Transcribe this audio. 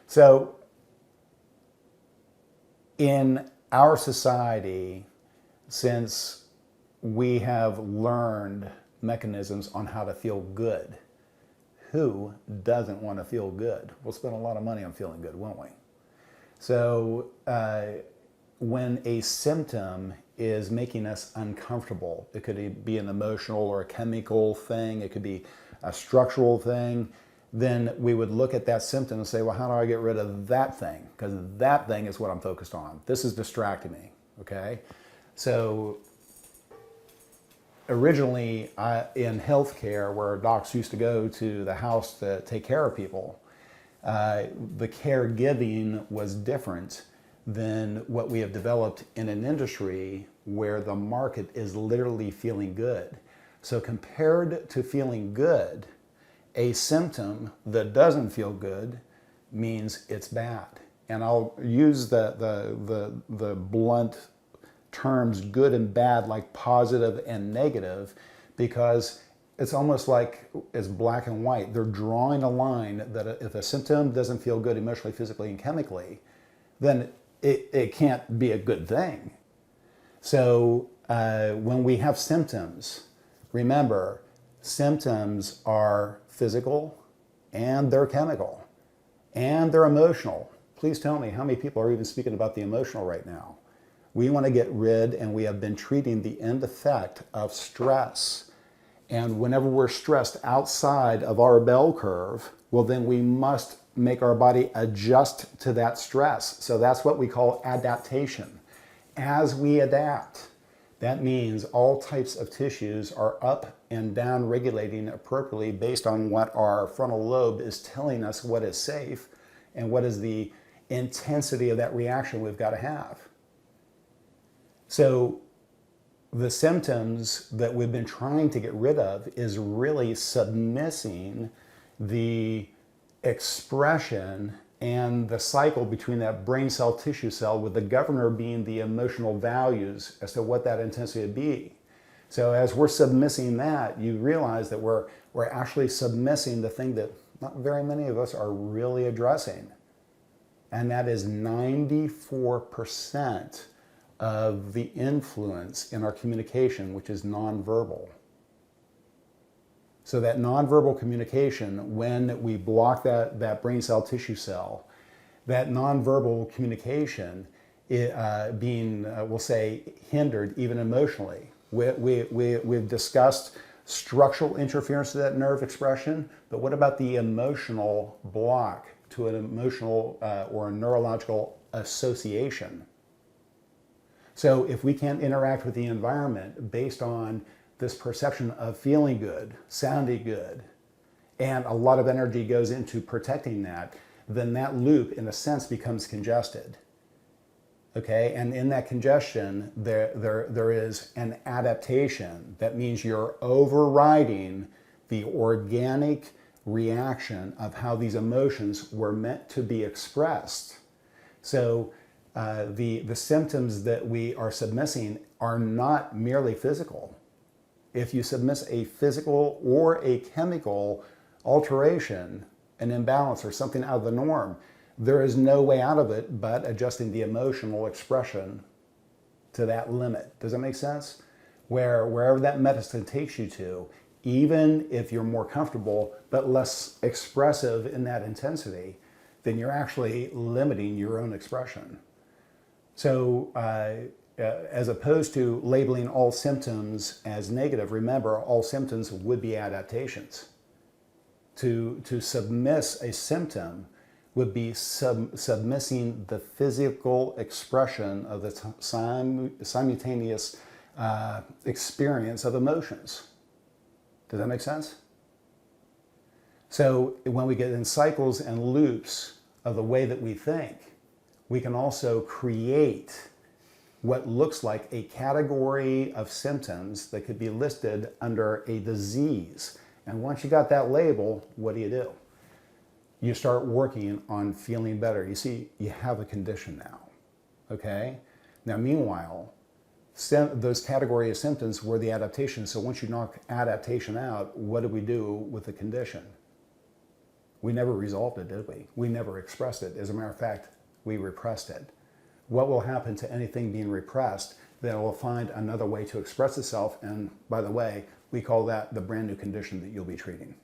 So in our society, since we have learned mechanisms on how to feel good, who doesn't want to feel good? We'll spend a lot of money on feeling good, won't we? So when a symptom is making us uncomfortable, it could be an emotional or a chemical thing, it could be a structural thing, then we would look at that symptom and say, well, how do I get rid of that thing? Because that thing is what I'm focused on. This is distracting me, okay? So originally in healthcare, where docs used to go to the house to take care of people, the caregiving was different than what we have developed in an industry where the market is literally feeling good. So compared to feeling good, a symptom that doesn't feel good means it's bad. And I'll use the blunt terms good and bad, like positive and negative, because it's almost like it's black and white. They're drawing a line that if a symptom doesn't feel good emotionally, physically, and chemically, then it can't be a good thing. So when we have symptoms, remember, symptoms are physical and they're chemical and they're emotional. Please tell me how many people are even speaking about the emotional right now. We want to get rid, and we have been treating the end effect of stress. And whenever we're stressed outside of our bell curve, well, then we must make our body adjust to that stress. So that's what we call adaptation. As we adapt, that means all types of tissues are up and down regulating appropriately based on what our frontal lobe is telling us what is safe and what is the intensity of that reaction we've got to have. So the symptoms that we've been trying to get rid of is really submissing the expression and the cycle between that brain cell tissue cell, with the governor being the emotional values as to what that intensity would be. So as we're submissing that, you realize that we're actually submissing the thing that not very many of us are really addressing. And that is 94% of the influence in our communication, which is nonverbal. So that nonverbal communication, when we block that brain cell tissue cell, that nonverbal communication being, we'll say, hindered even emotionally. We've discussed structural interference to that nerve expression, but what about the emotional block to an emotional or a neurological association? So if we can't interact with the environment based on this perception of feeling good, sounding good, and a lot of energy goes into protecting that, then that loop, in a sense, becomes congested. Okay, and in that congestion, there is an adaptation. That means you're overriding the organic reaction of how these emotions were meant to be expressed. So the symptoms that we are submissing are not merely physical. If you submiss a physical or a chemical alteration, an imbalance or something out of the norm, there is no way out of it but adjusting the emotional expression to that limit. Does that make sense? Wherever that medicine takes you to, even if you're more comfortable but less expressive in that intensity, then you're actually limiting your own expression. So as opposed to labeling all symptoms as negative, remember, all symptoms would be adaptations. To submiss a symptom would be submissing the physical expression of the simultaneous experience of emotions. Does that make sense? So when we get in cycles and loops of the way that we think, we can also create what looks like a category of symptoms that could be listed under a disease. And once you got that label, what do? You start working on feeling better. You see, you have a condition now, okay? Now, meanwhile, those category of symptoms were the adaptation. So once you knock adaptation out, what do we do with the condition? We never resolved it, did we? We never expressed it. As a matter of fact, we repressed it. What will happen to anything being repressed? That it will find another way to express itself, and by the way, we call that the brand new condition that you'll be treating.